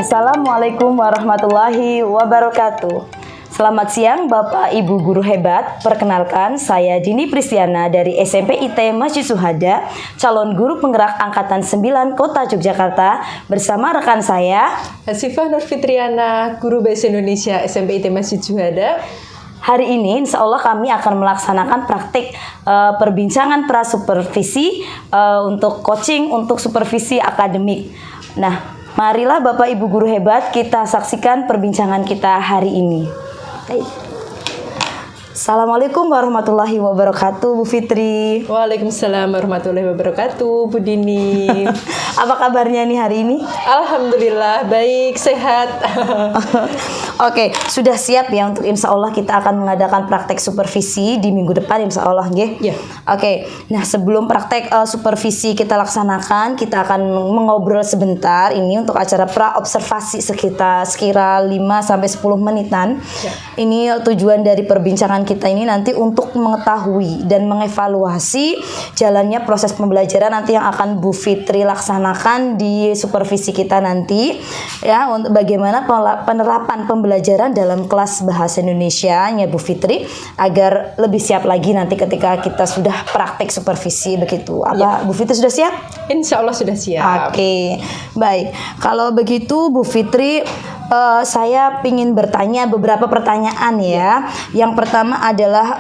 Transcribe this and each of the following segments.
Assalamualaikum warahmatullahi wabarakatuh. Selamat siang Bapak Ibu Guru hebat. Perkenalkan, saya Dini Pristiana dari SMP IT Masjid Syuhada, calon guru penggerak angkatan 9 Kota Yogyakarta, bersama rekan saya Hasifah Nur Fitriana, guru bahasa Indonesia SMP IT Masjid Syuhada. Hari ini insya Allah kami akan melaksanakan praktik perbincangan prasupervisi untuk coaching untuk supervisi akademik. Nah, marilah Bapak Ibu Guru hebat, kita saksikan perbincangan kita hari ini. Assalamualaikum warahmatullahi wabarakatuh, Bu Fitri. Waalaikumsalam warahmatullahi wabarakatuh, Bu Dini. Apa kabarnya nih hari ini? Alhamdulillah, baik, sehat. Oke, sudah siap ya untuk insya Allah kita akan mengadakan praktek supervisi di minggu depan insya Allah, nggih? Ya. Oke, nah sebelum praktek supervisi kita laksanakan, kita akan mengobrol sebentar ini untuk acara pra-observasi sekira 5-10 menitan. Ya. Ini tujuan dari perbincangan kita ini nanti untuk mengetahui dan mengevaluasi jalannya proses pembelajaran nanti yang akan Bu Fitri laksanakan di supervisi kita nanti, ya, untuk bagaimana penerapan pembelajaran dalam kelas bahasa Indonesia-nya Bu Fitri agar lebih siap lagi nanti ketika kita sudah praktek supervisi begitu. Apa Bu Fitri sudah siap? Insya Allah sudah siap. Oke, baik. Kalau begitu Bu Fitri, saya ingin bertanya beberapa pertanyaan ya. Yang pertama adalah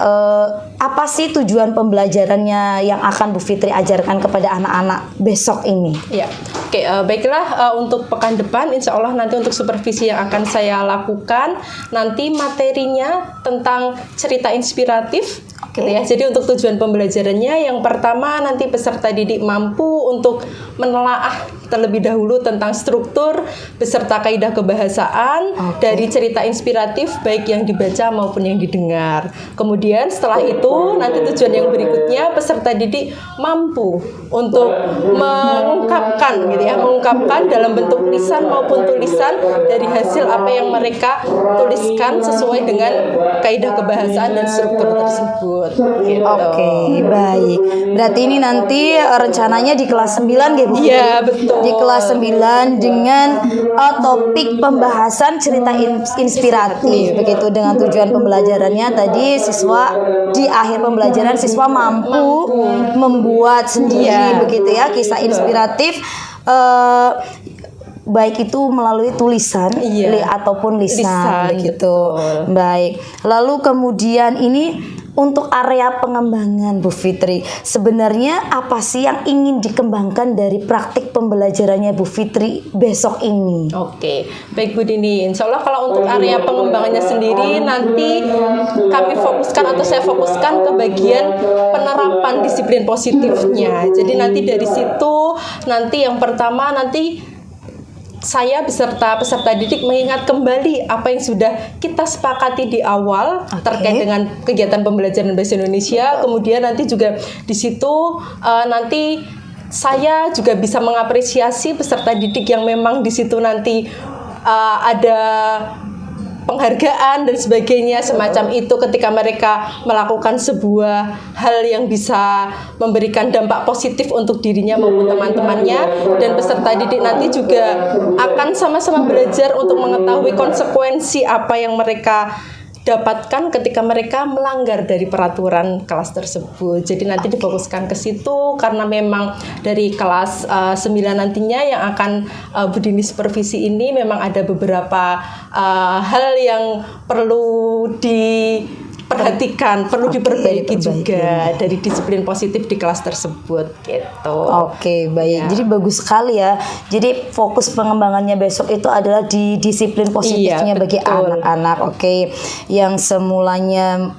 apa sih tujuan pembelajarannya yang akan Bu Fitri ajarkan kepada anak-anak besok ini? Ya, oke, baiklah, untuk pekan depan insya Allah nanti untuk supervisi yang akan saya lakukan nanti materinya tentang cerita inspiratif. Gitu ya. Jadi untuk tujuan pembelajarannya yang pertama nanti peserta didik mampu untuk menelaah terlebih dahulu tentang struktur beserta kaidah kebahasaan dari cerita inspiratif baik yang dibaca maupun yang didengar. Kemudian setelah itu nanti tujuan yang berikutnya peserta didik mampu untuk mengungkapkan gitu ya, mengungkapkan dalam bentuk lisan maupun tulisan dari hasil apa yang mereka tuliskan sesuai dengan kaidah kebahasaan dan struktur tersebut. Gitu. Oke, baik. Berarti ini nanti rencananya di kelas 9 ya Bu? Iya, betul. Di kelas 9 dengan topik pembahasan cerita inspiratif. Begitu, dengan tujuan pembelajarannya tadi siswa di akhir pembelajaran siswa mampu membuat sendiri begitu ya kisah inspiratif, baik itu melalui tulisan ataupun lisan begitu. Betul. Baik. Lalu kemudian ini untuk area pengembangan Bu Fitri, sebenarnya apa sih yang ingin dikembangkan dari praktik pembelajarannya Bu Fitri besok ini? Oke, baik Bu Dini. Insya Allah kalau untuk area pengembangannya sendiri nanti kami fokuskan atau saya fokuskan ke bagian penerapan disiplin positifnya. Jadi nanti dari situ nanti yang pertama nanti saya beserta peserta didik mengingat kembali apa yang sudah kita sepakati di awal terkait dengan kegiatan pembelajaran bahasa Indonesia. Kemudian nanti juga di situ nanti saya juga bisa mengapresiasi peserta didik yang memang di situ nanti ada penghargaan dan sebagainya semacam itu ketika mereka melakukan sebuah hal yang bisa memberikan dampak positif untuk dirinya maupun teman-temannya, dan peserta didik nanti juga akan sama-sama belajar untuk mengetahui konsekuensi apa yang mereka dapatkan ketika mereka melanggar dari peraturan kelas tersebut. Jadi nanti difokuskan ke situ karena memang dari kelas 9 nantinya yang akan Bu Dini supervisi ini memang ada beberapa hal yang perlu diperhatikan, perlu diperbaiki juga dari disiplin positif di kelas tersebut gitu. Oke, baik. Jadi bagus sekali ya. Jadi fokus pengembangannya besok itu adalah di disiplin positifnya bagi anak-anak. Oke. Yang semulanya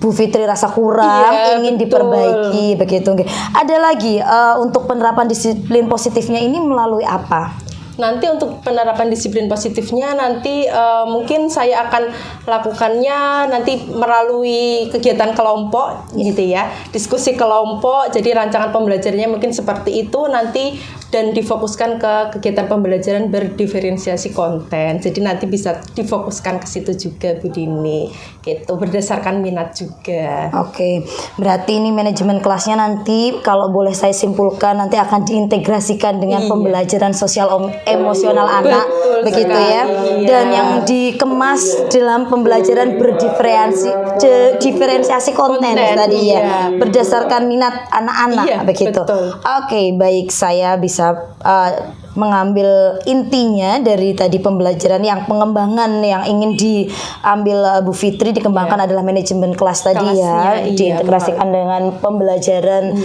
Bu Fitri rasa kurang ingin diperbaiki begitu. Ada lagi untuk penerapan disiplin positifnya ini melalui apa? Nanti untuk penerapan disiplin positifnya nanti mungkin saya akan lakukannya nanti melalui kegiatan kelompok gitu ya, diskusi kelompok. Jadi rancangan pembelajarannya mungkin seperti itu nanti dan difokuskan ke kegiatan pembelajaran berdiferensiasi konten. Jadi nanti bisa difokuskan ke situ juga Bu Dini, gitu, berdasarkan minat juga. Oke, berarti ini manajemen kelasnya nanti kalau boleh saya simpulkan nanti akan diintegrasikan dengan pembelajaran sosial emosional anak, Betul begitu sekali, ya. iya. Dan yang dikemas dalam pembelajaran diferensiasi konten tadi ya, iya. berdasarkan minat anak-anak, Iya, begitu. betul. Oke, baik, saya bisa mengambil intinya dari tadi pembelajaran yang pengembangan yang ingin diambil Bu Fitri dikembangkan adalah manajemen kelas tadi ya, Kelasnya, iya, diintegrasikan dengan pembelajaran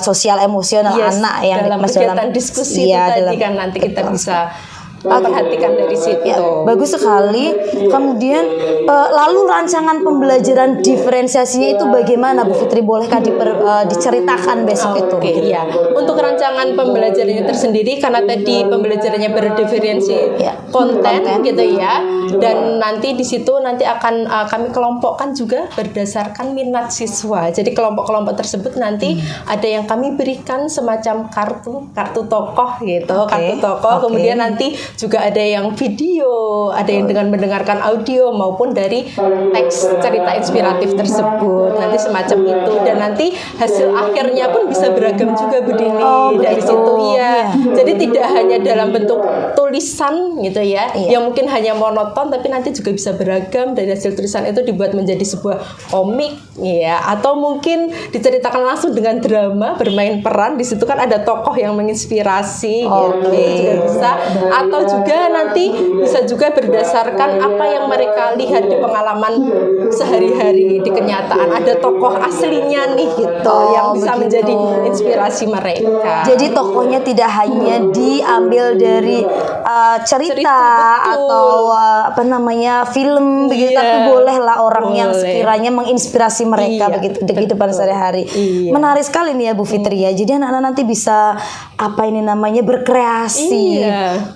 sosial emosional Yes, anak yang dalam kegiatan diskusi itu tadi kan nanti kita bisa perhatikan dari situ. Ya, bagus sekali. Kemudian lalu rancangan pembelajaran diferensiasinya itu bagaimana Bu Fitri? Bolehkah diceritakan besok itu? Oke, iya. Untuk rancangan pembelajarannya tersendiri karena tadi pembelajarannya berdiferensi konten gitu ya. Dan nanti di situ nanti akan kami kelompokkan juga berdasarkan minat siswa. Jadi kelompok-kelompok tersebut nanti ada yang kami berikan semacam kartu tokoh gitu, kartu tokoh. Kemudian nanti juga ada yang video, ada yang dengan mendengarkan audio maupun dari teks cerita inspiratif tersebut. Nanti semacam itu dan nanti hasil akhirnya pun bisa beragam juga Bu Dini dari situ ya. Jadi tidak hanya dalam bentuk tulisan gitu ya, yang mungkin hanya monoton tapi nanti juga bisa beragam dari hasil tulisan itu dibuat menjadi sebuah komik ya, atau mungkin diceritakan langsung dengan drama, bermain peran. Di situ kan ada tokoh yang menginspirasi gitu. Itu juga bisa, atau juga nanti bisa juga berdasarkan apa yang mereka lihat di pengalaman sehari-hari di kenyataan. Ada tokoh aslinya nih gitu yang bisa menjadi inspirasi mereka. Jadi tokohnya tidak hanya diambil dari cerita atau film begitu, tapi bolehlah orang yang sekiranya menginspirasi mereka begitu di kehidupan sehari-hari. Menarik sekali nih ya Bu Fitri ya. Jadi anak-anak nanti bisa berkreasi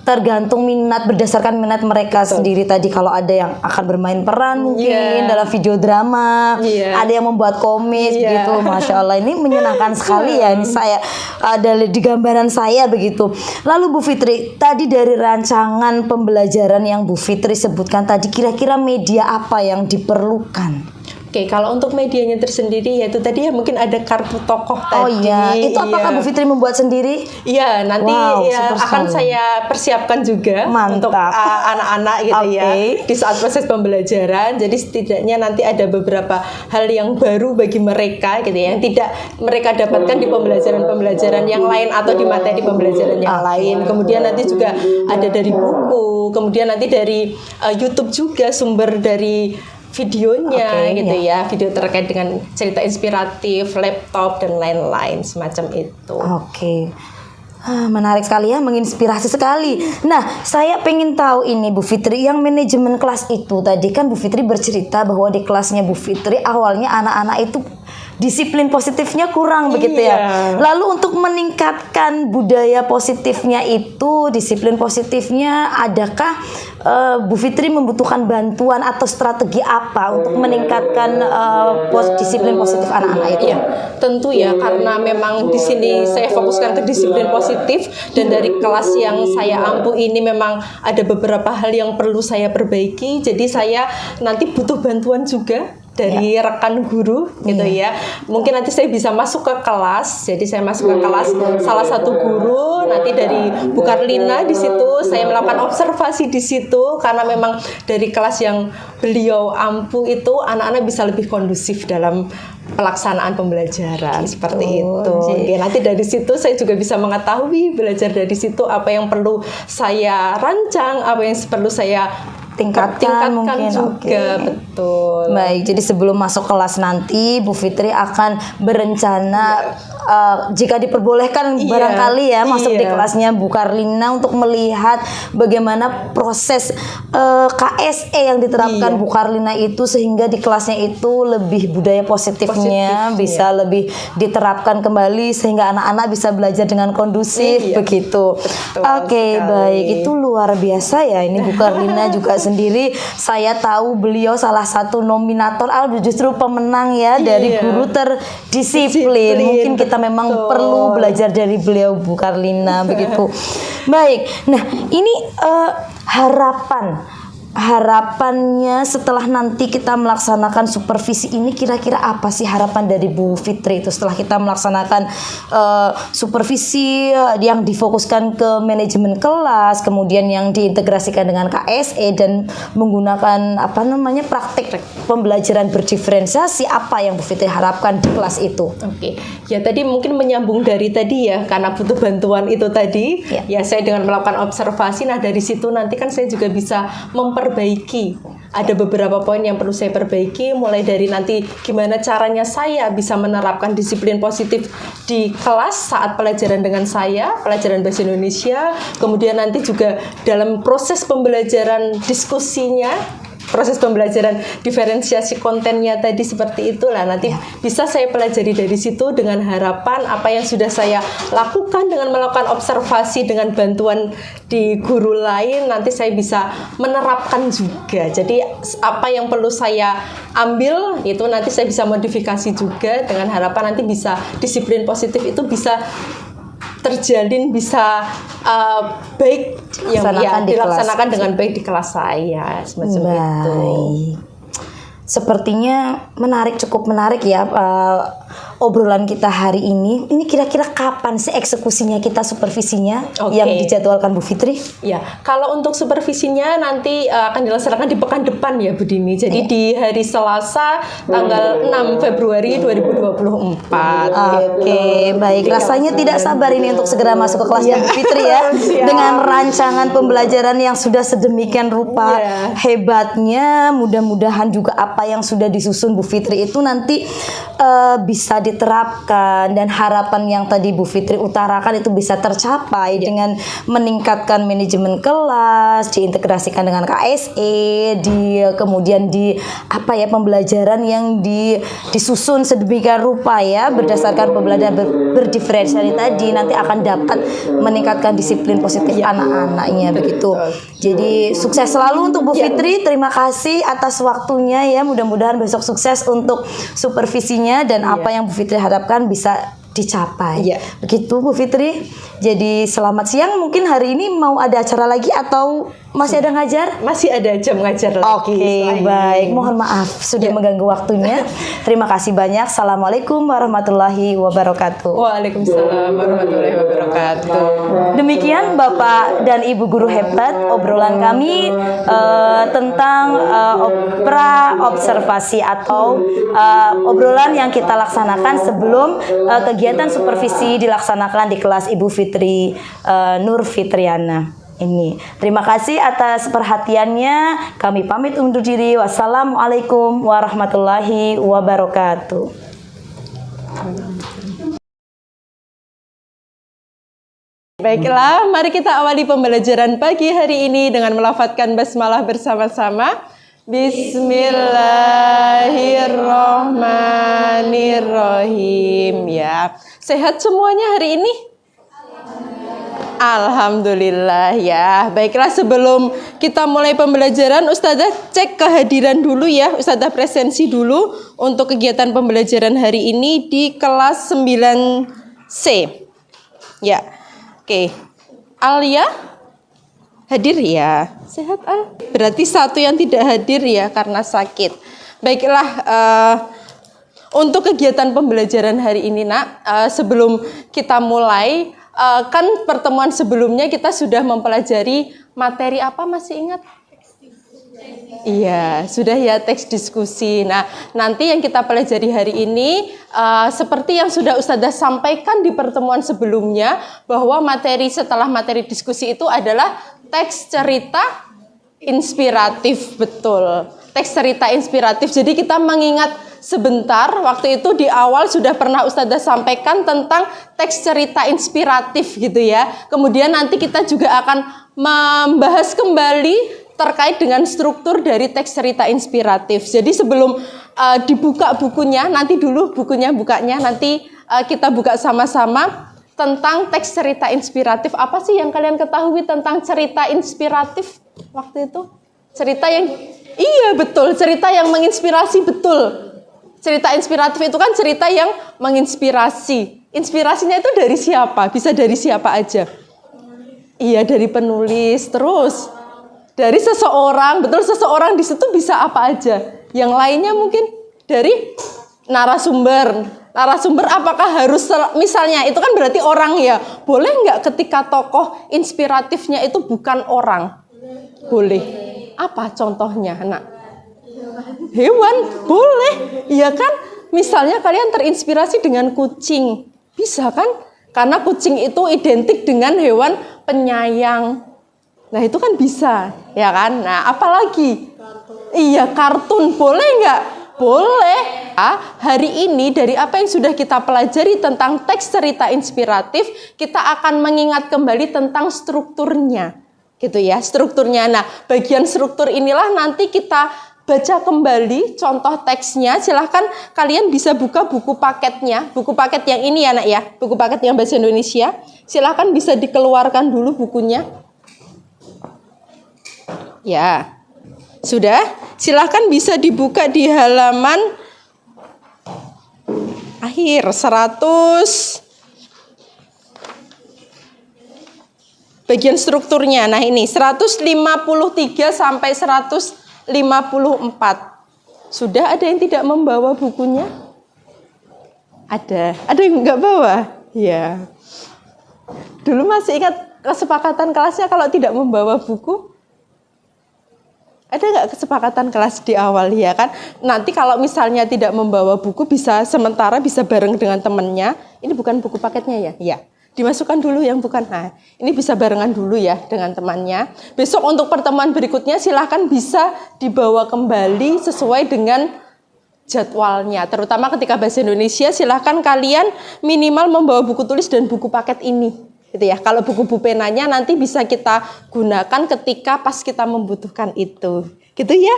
tergantung minat, berdasarkan minat mereka sendiri tadi. Kalau ada yang akan bermain peran mungkin dalam video drama, ada yang membuat komik gitu. Masya Allah, ini menyenangkan sekali ya. Ini saya ada di gambaran saya begitu. Lalu Bu Fitri, tadi dari rancangan pembelajaran yang Bu Fitri sebutkan tadi, kira-kira media apa yang diperlukan? Oke, kalau untuk medianya tersendiri yaitu tadi ya mungkin ada kartu tokoh tadi. Oh iya, itu apakah Bu Fitri membuat sendiri? Iya, nanti akan saya persiapkan juga untuk anak-anak gitu ya di saat proses pembelajaran. Jadi setidaknya nanti ada beberapa hal yang baru bagi mereka gitu ya, yang tidak mereka dapatkan di pembelajaran-pembelajaran yang lain atau di materi pembelajaran yang lain. Kemudian nanti juga ada dari buku, kemudian nanti dari YouTube juga sumber dari videonya gitu ya, video terkait dengan cerita inspiratif, laptop dan lain-lain semacam itu. Menarik sekali ya, menginspirasi sekali. Nah, saya pengen tahu ini Bu Fitri, yang manajemen kelas itu tadi kan Bu Fitri bercerita bahwa di kelasnya Bu Fitri awalnya anak-anak itu disiplin positifnya kurang begitu ya. Lalu untuk meningkatkan budaya positifnya itu, disiplin positifnya, adakah Bu Fitri membutuhkan bantuan atau strategi apa untuk meningkatkan disiplin positif anak-anak itu? Ya, tentu ya, karena memang di sini saya fokuskan ke disiplin positif dan dari kelas yang saya ampu ini memang ada beberapa hal yang perlu saya perbaiki. Jadi saya nanti butuh bantuan juga dari rekan guru gitu ya. Mungkin nanti saya bisa masuk ke kelas. Jadi saya masuk ke kelas salah satu guru, nanti dari Bu Karlina di situ saya melakukan observasi di situ, karena memang dari kelas yang beliau ampu itu anak-anak bisa lebih kondusif dalam pelaksanaan pembelajaran seperti itu. Oke, nanti dari situ saya juga bisa mengetahui, belajar dari situ apa yang perlu saya rancang, apa yang perlu saya tingkatkan mungkin juga. Betul. Baik, jadi sebelum masuk kelas nanti Bu Fitri akan berencana jika diperbolehkan barangkali ya masuk di kelasnya Bu Karlina untuk melihat bagaimana proses KSE yang diterapkan Bu Karlina itu, sehingga di kelasnya itu lebih budaya positifnya bisa lebih diterapkan kembali sehingga anak-anak bisa belajar dengan kondusif begitu. Oke, baik, itu luar biasa ya ini Bu Karlina juga sendiri. Saya tahu beliau salah satu nominator, justru pemenang ya dari guru terdisiplin. Mungkin kita memang perlu belajar dari beliau Bu Karlina begitu. Baik. Nah, ini harapan harapannya setelah nanti kita melaksanakan supervisi ini, kira-kira apa sih harapan dari Bu Fitri itu setelah kita melaksanakan supervisi yang difokuskan ke manajemen kelas, kemudian yang diintegrasikan dengan KSE dan menggunakan praktek pembelajaran berdiferensiasi, apa yang Bu Fitri harapkan di kelas itu? Oke, ya tadi mungkin menyambung dari tadi ya, karena butuh bantuan itu tadi, ya saya dengan melakukan observasi, nah dari situ nanti kan saya juga bisa memperbaiki. Ada beberapa poin yang perlu saya perbaiki, mulai dari nanti gimana caranya saya bisa menerapkan disiplin positif di kelas saat pelajaran dengan saya, pelajaran bahasa Indonesia, kemudian nanti juga dalam proses pembelajaran diskusinya, proses pembelajaran diferensiasi kontennya tadi seperti itulah nanti bisa saya pelajari dari situ dengan harapan apa yang sudah saya lakukan dengan melakukan observasi dengan bantuan di guru lain nanti saya bisa menerapkan juga. Jadi apa yang perlu saya ambil itu nanti saya bisa modifikasi juga dengan harapan nanti bisa disiplin positif itu bisa terjalin, bisa baik yang dilaksanakan dengan baik di kelas saya semacam itu. Sepertinya cukup menarik ya obrolan kita hari ini. Ini kira-kira kapan sih eksekusinya kita supervisinya yang dijadwalkan Bu Fitri? Ya, kalau untuk supervisinya nanti akan dilaksanakan di pekan depan ya Bu Dini. Jadi di hari Selasa tanggal 6 Februari 2024. Oke, baik. Rasanya tidak sabar ini untuk segera masuk ke kelasnya Bu Fitri ya. Dengan rancangan pembelajaran yang sudah sedemikian rupa hebatnya, mudah-mudahan juga apa yang sudah disusun Bu Fitri itu nanti bisa diterapkan dan harapan yang tadi Bu Fitri utarakan itu bisa tercapai dengan meningkatkan manajemen kelas, diintegrasikan dengan KSE, kemudian pembelajaran yang disusun sedemikian rupa ya berdasarkan pembelajaran berdiferensiasi tadi nanti akan dapat meningkatkan disiplin positif anak-anaknya begitu. Jadi sukses selalu untuk Bu Fitri. Terima kasih atas waktunya ya. Mudah-mudahan besok sukses untuk supervisinya dan apa yang Bu Fitri harapkan bisa dicapai. Begitu Bu Fitri. Jadi selamat siang. Mungkin hari ini mau ada acara lagi atau masih ada ngajar? Masih ada jam ngajar lagi. Oke, baik. Mohon maaf sudah mengganggu waktunya. Terima kasih banyak. Assalamualaikum warahmatullahi wabarakatuh. Waalaikumsalam warahmatullahi wabarakatuh. Demikian Bapak dan Ibu guru hebat obrolan kami tentang observasi atau obrolan yang kita laksanakan sebelum kegiatan supervisi dilaksanakan di kelas Ibu Fitri Nur Fitriana ini. Terima kasih atas perhatiannya. Kami pamit undur diri. Wassalamualaikum warahmatullahi wabarakatuh. Baiklah, mari kita awali pembelajaran pagi hari ini dengan melafadzkan basmalah bersama-sama. Bismillahirrohmanirrohim. Ya, sehat semuanya hari ini? Alhamdulillah ya. Baiklah, sebelum kita mulai pembelajaran, Ustazah cek kehadiran dulu ya. Ustazah presensi dulu untuk kegiatan pembelajaran hari ini di kelas 9C. Ya. Oke. Alia hadir ya? Sehat Al? Berarti satu yang tidak hadir ya karena sakit. Baiklah, untuk kegiatan pembelajaran hari ini Nak, sebelum kita mulai, kan pertemuan sebelumnya kita sudah mempelajari materi apa, masih ingat? Iya, sudah ya, teks diskusi. Nah, nanti yang kita pelajari hari ini seperti yang sudah Ustazah sampaikan di pertemuan sebelumnya, bahwa materi setelah materi diskusi itu adalah teks cerita inspiratif. Betul, teks cerita inspiratif. Jadi kita mengingat sebentar, waktu itu di awal sudah pernah Ustazah sampaikan tentang teks cerita inspiratif gitu ya. Kemudian nanti kita juga akan membahas kembali terkait dengan struktur dari teks cerita inspiratif. Jadi sebelum dibuka bukunya, nanti dulu bukunya bukanya, nanti kita buka sama-sama tentang teks cerita inspiratif. Apa sih yang kalian ketahui tentang cerita inspiratif waktu itu? Cerita yang, iya betul, cerita yang menginspirasi, betul. Cerita inspiratif itu kan cerita yang menginspirasi. Inspirasinya itu dari siapa? Bisa dari siapa aja? Iya, dari penulis. Terus Dari seseorang, betul, seseorang di situ bisa apa aja. Yang lainnya mungkin dari narasumber. Narasumber apakah harus, misalnya itu kan berarti orang ya. Boleh nggak ketika tokoh inspiratifnya itu bukan orang? Boleh. Apa contohnya, Nak? Hewan, boleh. Iya kan? Misalnya kalian terinspirasi dengan kucing. Bisa kan? Karena kucing itu identik dengan hewan penyayang. Nah itu kan bisa, ya kan? Nah apalagi? Iya, kartun, boleh nggak? Boleh. Hari ini dari apa yang sudah kita pelajari tentang teks cerita inspiratif, kita akan mengingat kembali tentang strukturnya. Gitu ya, strukturnya. Nah, bagian struktur inilah nanti kita baca kembali contoh teksnya. Silahkan kalian bisa buka buku paketnya. Buku paket yang ini ya, Nak ya. Buku paket yang bahasa Indonesia. Silahkan bisa dikeluarkan dulu bukunya. Ya. Sudah, silahkan bisa dibuka di halaman akhir 100. Bagian strukturnya, nah ini 153 sampai 154. Sudah ada yang tidak membawa bukunya? Ada yang nggak bawa? Ya. Dulu masih ingat kesepakatan kelasnya kalau tidak membawa buku? Ada nggak kesepakatan kelas di awal ya kan? Nanti kalau misalnya tidak membawa buku bisa sementara bisa bareng dengan temannya. Ini bukan buku paketnya ya? Ya. Dimasukkan dulu yang bukan. Nah, ini bisa barengan dulu ya dengan temannya. Besok untuk pertemuan berikutnya silahkan bisa dibawa kembali sesuai dengan jadwalnya. Terutama ketika bahasa Indonesia silahkan kalian minimal membawa buku tulis dan buku paket ini. Gitu ya. Kalau buku penanya nanti bisa kita gunakan ketika pas kita membutuhkan itu. Gitu ya?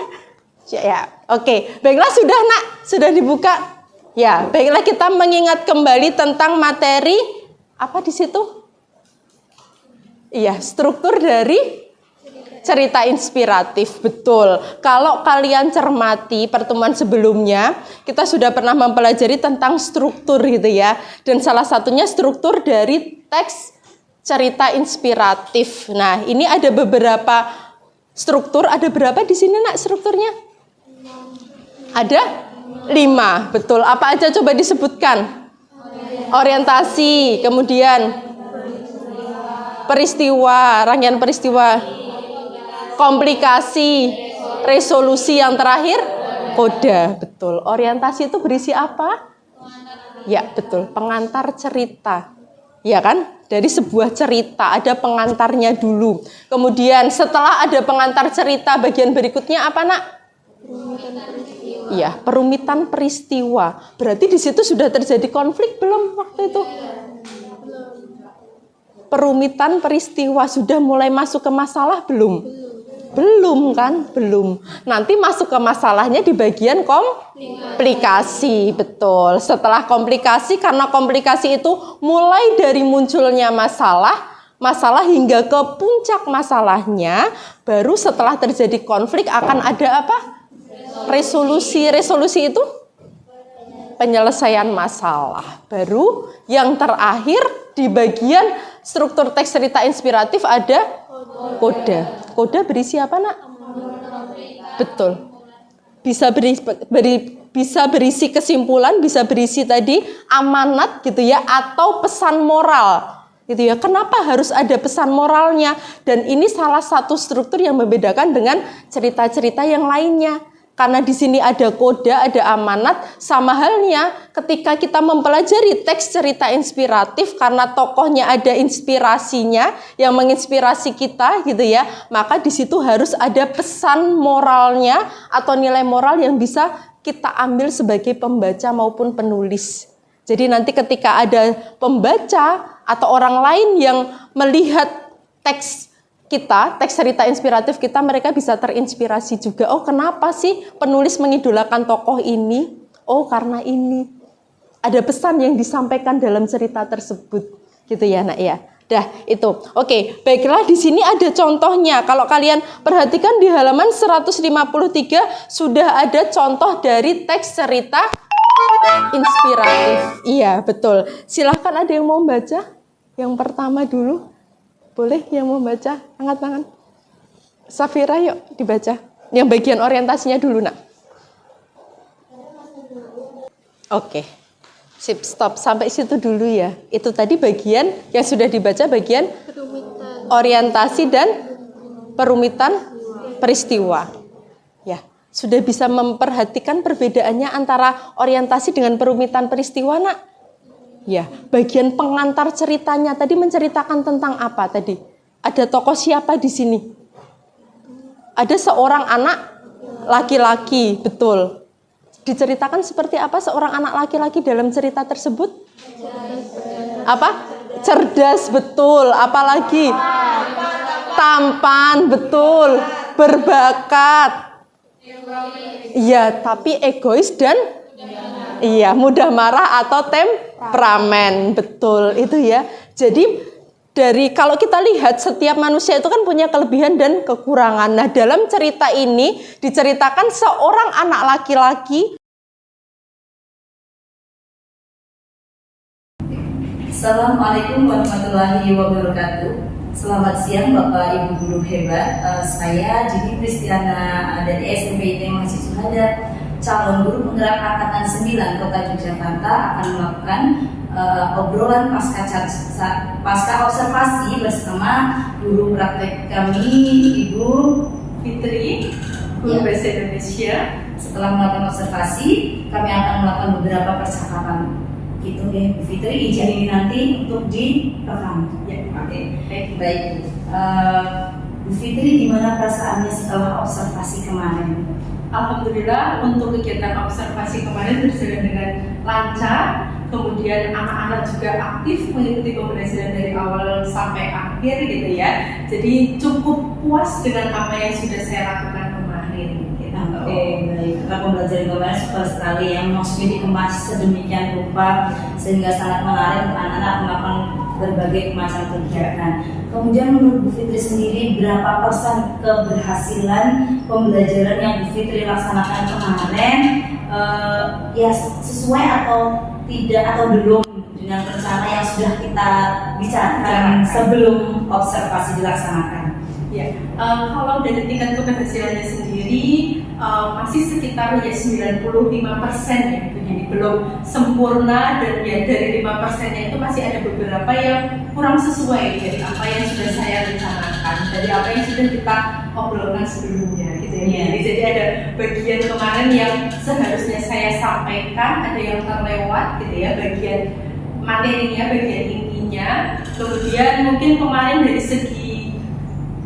Ya. Oke, baiklah sudah Nak, sudah dibuka. Ya, baiklah kita mengingat kembali tentang materi apa di situ? Iya, struktur dari cerita inspiratif, betul. Kalau kalian cermati pertemuan sebelumnya, kita sudah pernah mempelajari tentang struktur gitu ya. Dan salah satunya struktur dari teks cerita inspiratif. Nah, ini ada beberapa struktur. Ada berapa di sini, Nak, strukturnya? Ada 5, betul. Apa aja coba disebutkan? Orientasi, kemudian peristiwa, rangkaian peristiwa, komplikasi, resolusi, yang terakhir koda, betul. Orientasi itu berisi apa? Ya, betul, pengantar cerita. Ya kan? Dari sebuah cerita ada pengantarnya dulu. Kemudian setelah ada pengantar cerita, bagian berikutnya apa, Nak? Iya, perumitan peristiwa. Berarti di situ sudah terjadi konflik belum waktu itu? Perumitan peristiwa sudah mulai masuk ke masalah belum? Belum kan? Belum. Nanti masuk ke masalahnya di bagian komplikasi, betul. Setelah komplikasi, karena komplikasi itu mulai dari munculnya masalah hingga ke puncak masalahnya, baru setelah terjadi konflik akan ada apa? Resolusi itu penyelesaian masalah. Baru yang terakhir di bagian struktur teks cerita inspiratif ada koda. Koda berisi apa, Nak? Betul. Bisa berisi kesimpulan, bisa berisi tadi amanat gitu ya, atau pesan moral. Gitu ya. Kenapa harus ada pesan moralnya? Dan ini salah satu struktur yang membedakan dengan cerita-cerita yang lainnya. Karena di sini ada koda, ada amanat, sama halnya ketika kita mempelajari teks cerita inspiratif karena tokohnya ada inspirasinya yang menginspirasi kita gitu ya, maka di situ harus ada pesan moralnya atau nilai moral yang bisa kita ambil sebagai pembaca maupun penulis. Jadi nanti ketika ada pembaca atau orang lain yang melihat teks kita, teks cerita inspiratif kita, mereka bisa terinspirasi juga. Oh, kenapa sih penulis mengidolakan tokoh ini? Oh, karena ini. Ada pesan yang disampaikan dalam cerita tersebut. Gitu ya, Nak ya. Dah, itu. Oke, baiklah di sini ada contohnya. Kalau kalian perhatikan di halaman 153 sudah ada contoh dari teks cerita inspiratif. Iya, betul. Silahkan ada yang mau baca? Yang pertama dulu. Boleh yang mau baca? Angkat tangan. Safira yuk dibaca. Yang bagian orientasinya dulu nak. Oke. Sip, stop. Sampai situ dulu ya. Itu tadi bagian yang sudah dibaca bagian orientasi dan perumitan peristiwa. Ya, sudah bisa memperhatikan perbedaannya antara orientasi dengan perumitan peristiwa nak? Ya, bagian pengantar ceritanya tadi menceritakan tentang apa tadi? Ada tokoh siapa di sini? Ada seorang anak laki-laki, betul. Diceritakan seperti apa seorang anak laki-laki dalam cerita tersebut? Apa? Cerdas, betul. Apalagi? Tampan, betul. Berbakat. Iya, tapi egois dan iya, mudah marah atau temperamen. Betul, itu ya. Jadi dari kalau kita lihat setiap manusia itu kan punya kelebihan dan kekurangan. Nah, dalam cerita ini diceritakan seorang anak laki-laki. Assalamualaikum warahmatullahi wabarakatuh. Selamat siang Bapak Ibu guru hebat. Saya Dini Pristiana dari SMP ITM Masjid Suhada, calon guru penggerak angkatan 9 Kota Yogyakarta, akan melakukan obrolan pasca observasi bersama guru praktek kami Ibu Fitri, guru bahasa Indonesia. Setelah melakukan observasi, kami akan melakukan beberapa percakapan. Gitu deh, Bu Fitri, izin ini nanti untuk direkam. Ya, oke. Baik. Bu Fitri, gimana perasaannya setelah observasi kemarin? Alhamdulillah untuk kegiatan observasi kemarin berjalan dengan lancar. Kemudian anak-anak juga aktif mengikuti pembelajaran dari awal sampai akhir gitu ya. Jadi cukup puas dengan apa yang sudah saya lakukan kemarin. Gitu. Oke, baik. Karena pembelajaran kemarin super sekali yang maksudnya dikemas sedemikian rupa sehingga sangat menarik untuk anak-anak melakukan berbagai macam kegiatan. Kemudian menurut Bu Fitri sendiri, berapa persen keberhasilan pembelajaran yang Bu Fitri laksanakan kemarin ya sesuai atau tidak atau belum dengan rencana yang sudah kita bicarakan sebelum observasi dilaksanakan? Ya, kalau dari tingkat keberhasilannya sendiri masih sekitar ya 95% ya, jadi belum sempurna, dan ya dari 5%-nya itu masih ada beberapa yang kurang sesuai dari apa yang sudah saya rencanakan, dari apa yang sudah kita obrolkan sebelumnya gitu ya. Jadi ada bagian kemarin yang seharusnya saya sampaikan, ada yang terlewat gitu ya, bagian materinya, bagian intinya. Kemudian mungkin kemarin dari segi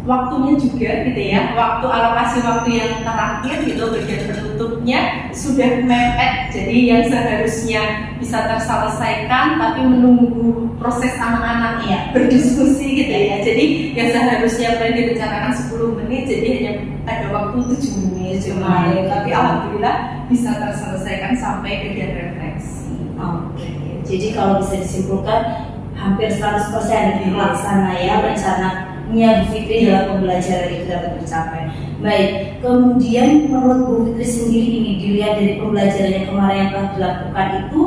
waktunya juga gitu ya, alokasi waktu yang terakhir gitu, bagian penutupnya sudah mepet. Jadi yang seharusnya bisa terselesaikan tapi menunggu proses anak-anak ya berdiskusi gitu ya. Jadi yang seharusnya pernah direncanakan 10 menit jadi hanya ada waktu 7 menit cuma. Tapi alhamdulillah bisa terselesaikan sampai kegiatan refleksi. Oke. Jadi kalau bisa disimpulkan hampir 100% terlaksana ya rencana Bu Fitri dalam pembelajaran itu dapat tercapai. Baik, kemudian menurut Bu Fitri sendiri ini dilihat dari pembelajaran yang kemarin yang telah dilakukan itu,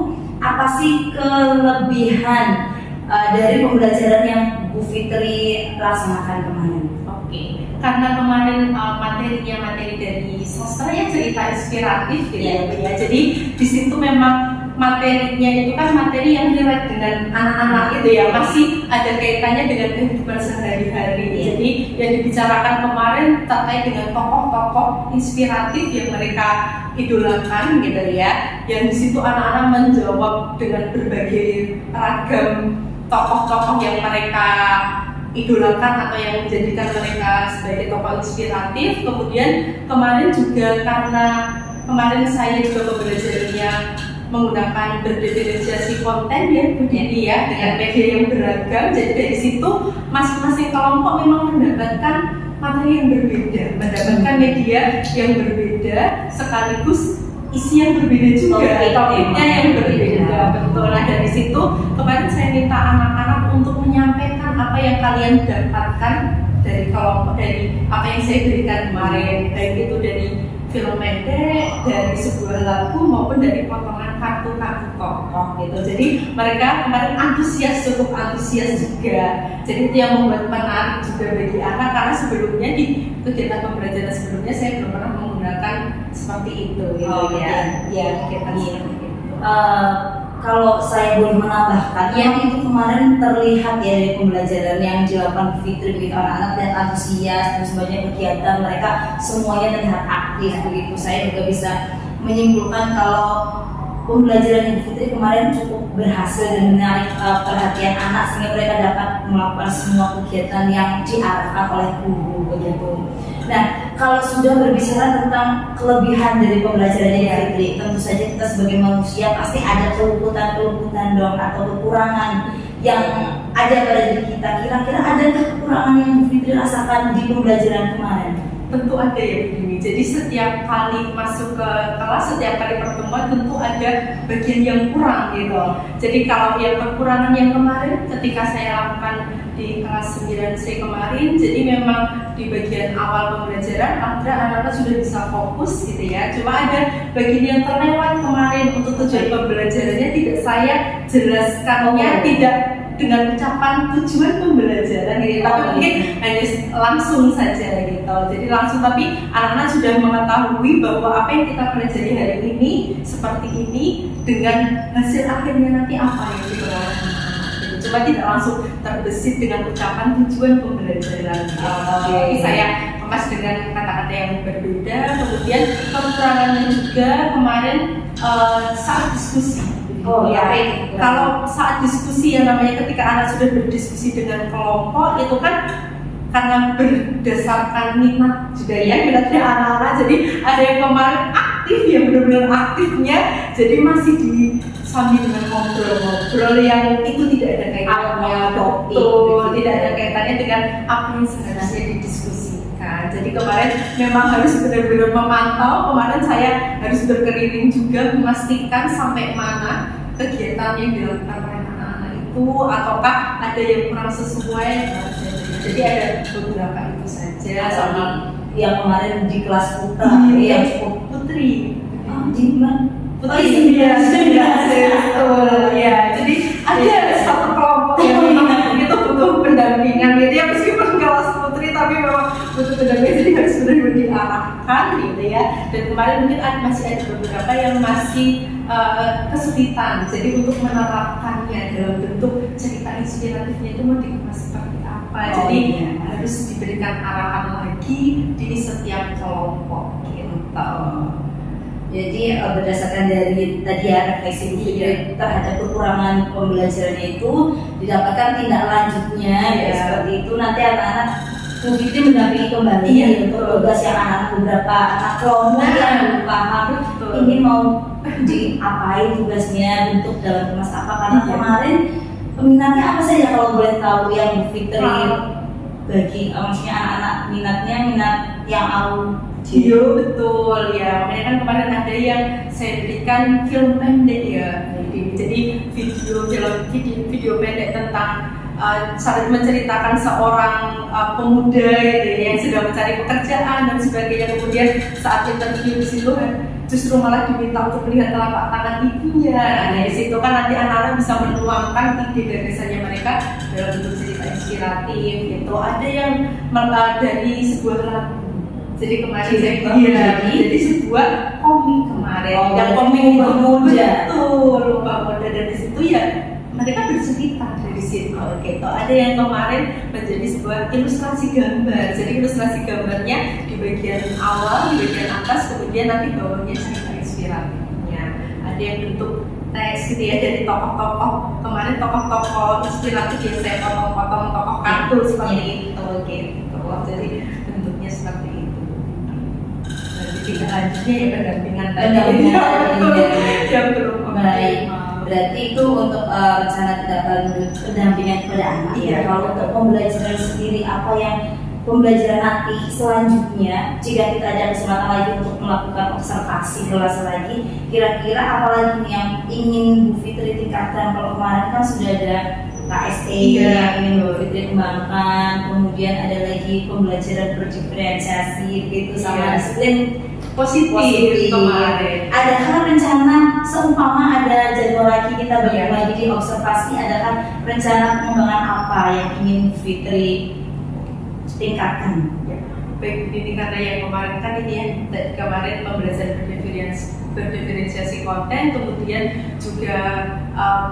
apa sih kelebihan dari pembelajaran yang Bu Fitri laksanakan kemarin? Oke, karena kemarin materinya materi dari sastra ya, cerita inspiratif gitu ya. Jadi di situ memang materinya itu kan materi yang relate dengan anak-anak itu ya, masih ada kaitannya dengan kehidupan sehari-hari. Jadi yang dibicarakan kemarin terkait dengan tokoh-tokoh inspiratif yang mereka idolakan gitu ya. Yang di situ anak-anak menjawab dengan berbagai ragam tokoh-tokoh yang mereka idolakan atau yang menjadikan mereka sebagai tokoh inspiratif. Kemudian kemarin juga karena kemarin saya juga pembelajarannya menggunakan berdiferensiasi konten ya begini ya, dengan media yang beragam. Jadi dari situ masing-masing kelompok memang mendapatkan materi yang berbeda, mendapatkan media yang berbeda, sekaligus isi yang berbeda juga, topiknya yang berbeda. Betul. Nah dari situ kemarin saya minta anak-anak untuk menyampaikan apa yang kalian dapatkan dari kelompok, dari apa yang saya berikan kemarin, baik itu dari film pendek, dari sebuah lagu maupun dari potongan kartu-kartu tokoh gitu. Jadi mereka kemarin antusias, cukup antusias juga juga. Jadi itu yang membuat menarik juga bagi anak, karena sebelumnya di kegiatan pembelajaran sebelumnya saya belum pernah menggunakan seperti itu gitu ya kegiatan seperti itu. Kalau saya boleh menambahkan, yang itu kemarin terlihat ya dari pembelajaran yang dilakukan Bu Fitri begitu, anak-anak dan antusias, terus banyak kegiatan mereka semuanya terlihat aktif begitu. Saya juga bisa menyimpulkan kalau pembelajaran Bu Fitri kemarin cukup berhasil dan menarik perhatian anak sehingga mereka dapat melakukan semua kegiatan yang diarahkan oleh guru begitu. Nah, kalau sudah berbicara tentang kelebihan dari pembelajaran Bu Fitri, tentu saja kita sebagai manusia pasti ada kelumputan dong atau kekurangan yang ada pada diri kita. Kira-kira adakah kekurangan yang Bu Fitri rasakan di pembelajaran kemarin? Tentu ada ya begini. Jadi setiap kali masuk ke kelas, setiap kali pertemuan tentu ada bagian yang kurang gitu. Jadi kalau yang kekurangan yang kemarin ketika saya lakukan di kelas 9C kemarin, jadi memang di bagian awal pembelajaran anak-anak sudah bisa fokus gitu ya. Cuma ada bagian yang terlewat kemarin untuk tujuan pembelajarannya tidak saya jelaskannya, tidak dengan ucapan tujuan pembelajaran gitu, tapi mungkin hanya langsung saja gitu. Jadi langsung, tapi anak-anak sudah mengetahui bahwa apa yang kita pelajari hari ini seperti ini dengan hasil akhirnya nanti apa yang diperoleh. Cuma tidak langsung terbesit dengan ucapan tujuan pembelajaran. Tapi saya kemas dengan kata-kata yang berbeda. Kemudian kekurangannya juga kemarin saat diskusi. Kalau saat diskusi yang namanya ketika anak sudah berdiskusi dengan kelompok itu kan karena berdasarkan minat juga ya, minatnya anak-anak, jadi ada yang kemarin aktif ya, benar-benar aktifnya, jadi masih di sambil dengan ngobrol-ngobrol yang itu tidak ada kaitannya, betul, tidak ada kaitannya dengan apa yang seharusnya didiskusikan. Jadi kemarin memang harus benar-benar memantau. Kemarin saya harus berkeliling juga memastikan sampai mana kegiatan yang dilakukan oleh anak-anak itu, ataukah ada yang kurang sesuai. Jadi ada beberapa itu saja. Sama yang kemarin di kelas putra, yang cukup putri. Di mana? Putri ya. Jadi ada satu kelompok yang memang itu butuh pendampingan gitu ya, meskipun kelas putri tapi memang butuh pendampingan, jadi harus benar-benar diarahkan gitu ya. Dan kemarin mungkin masih ada beberapa yang masih kesulitan, jadi untuk menerapkannya dalam bentuk cerita inspiratifnya itu mau dikemas seperti apa. Jadi harus diberikan arahan lagi di setiap kelompok gitu. Jadi berdasarkan dari tadi ya refleksi Bu Fitri terhadap kekurangan pembelajarannya itu, didapatkan tindak lanjutnya ya seperti itu. Nanti anak-anak Bu Fitri mendampingi kembali untuk tugas yang anak beberapa anak kelompok yang belum paham ini mau diapain tugasnya, bentuk dalam kemas apa, karena kemarin peminatnya apa saja kalau boleh tahu yang Bu Fitri bagi, maksudnya anak-anak minatnya minat yang audio, betul ya. Makanya kan kemarin ada yang saya berikan film pendek ya. Jadi video pendek tentang menceritakan seorang pemuda gitu ya, yang sedang mencari pekerjaan dan sebagainya. Kemudian saat interview di situ justru malah diminta untuk melihat telapak tangan ibunya. Nah, dari situ kan nanti anak-anak bisa menuangkan ide gagasannya mereka dalam bentuk cerita inspiratif gitu. Ada yang dari sebuah lagu. Jadi kemarin jadi sebuah komik kemarin. Yang komik pemuda. Betul, pemuda, dan di situ ya mereka bercerita dari situ gitu. Ada yang kemarin menjadi sebuah ilustrasi gambar. Jadi ilustrasi gambarnya di bagian awal, di bagian atas, kemudian nanti bawahnya cerita inspiratifnya. Ada yang bentuk teks gitu ya, dari tokoh-tokoh. Kemarin tokoh-tokoh inspiratif yang saya potong-potong tokoh kartun seperti itu gitu. Jadi bentuknya seperti itu. Tidak lanjutnya ya pendampingan tadi yang belum baik. Berarti itu untuk rencana kita pendampingan kepada anak ya. Kalau untuk pembelajaran sendiri, apa yang pembelajaran nanti selanjutnya, jika kita ada kesempatan lagi untuk melakukan observasi kelas lagi, kira-kira apa lagi yang ingin Bu Fitri tingkatkan? Kalau kemarin kan sudah ada KSE yang ingin Bu Fitri kembangkan, kemudian ada lagi pembelajaran berdiferensiasi gitu sama disiplin positif kemarin. Adakah rencana seumpama ada jadwal lagi kita bagi di observasi, adakah rencana pengembangan apa yang ingin Fitri tingkatkan? Baik, ini karena yang kemarin kan ini ya, kemarin pembelajaran berdiferensiasi konten, kemudian juga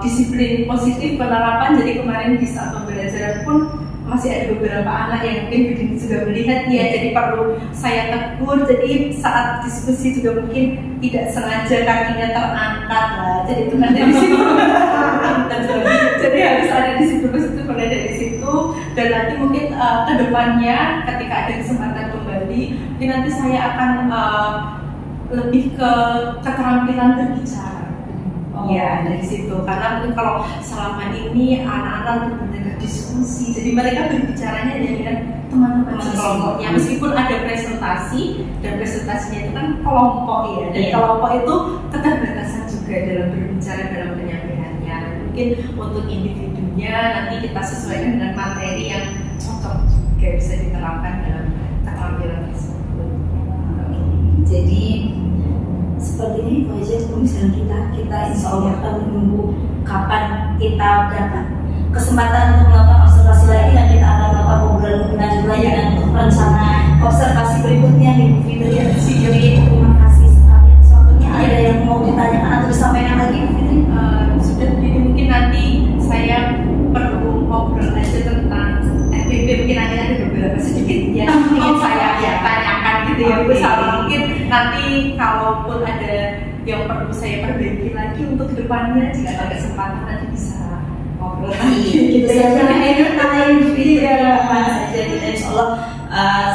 disiplin positif penerapan. Jadi kemarin di saat pembelajaran pun masih ada beberapa anak yang mungkin begini juga melihat ya, jadi perlu saya tegur. Jadi saat diskusi juga mungkin tidak sengaja kakinya terangkat lah, jadi itu kan dari situ. Jadi harus ada disiplin positif mulai dari situ. Dan nanti mungkin kedepannya ketika ada kesempatan kembali, mungkin nanti saya akan lebih ke keterampilan berbicara. Ya, dari situ. Karena mungkin kalau selama ini anak-anak benar-benar diskusi, jadi mereka berbicaranya dengan teman-teman kelompoknya. Meskipun ada presentasi, dan presentasinya itu kan kelompok ya, dan kelompok itu keterbatasan juga dalam berbicara, dalam penyampaiannya. Mungkin untuk individunya nanti kita sesuaikan dengan materi yang cocok juga bisa diterapkan dalam keterampilan tersebut. Jadi seperti ini aja pembicaraan kita insya Allah akan menunggu kapan kita dapat kesempatan untuk melakukan observasi lagi, dan kita akan melakukan obrolan lebih lanjut lagi dan untuk rencana observasi berikutnya di Fitri. Jadi terima kasih sekali atas waktunya. Ada yang mau ditanyakan atau disampaikan lagi Fitri? Sudah, jadi mungkin nanti saya perlu ngobrol aja tentang FPP, mungkin nanti ada beberapa sedikit yang ingin saya tanyakan gitu ya Bu, sama mungkin nanti kalaupun ada yang perlu saya perbaiki lagi untuk kedepannya, jika ada kesempatan nanti bisa ngobrol lagi Gitu saja, anytime Iya, mana saja kita insya Allah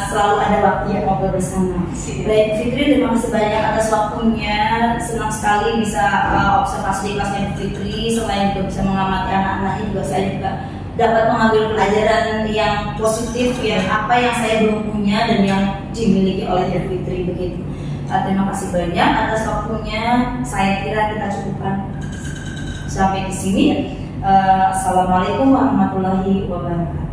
selalu ada waktu yang ngobrol bersama. Baik Fitri, terima kasih banyak atas waktunya. Senang sekali bisa observasi di kelasnya Fitri. Selain juga bisa mengamati anak-anaknya, juga saya juga dapat mengambil pelajaran yang positif, yang apa yang saya belum punya dan yang dimiliki oleh Fitri begitu. Terima kasih banyak atas waktunya. Saya kira kita cukupkan sampai di sini. Assalamualaikum warahmatullahi wabarakatuh.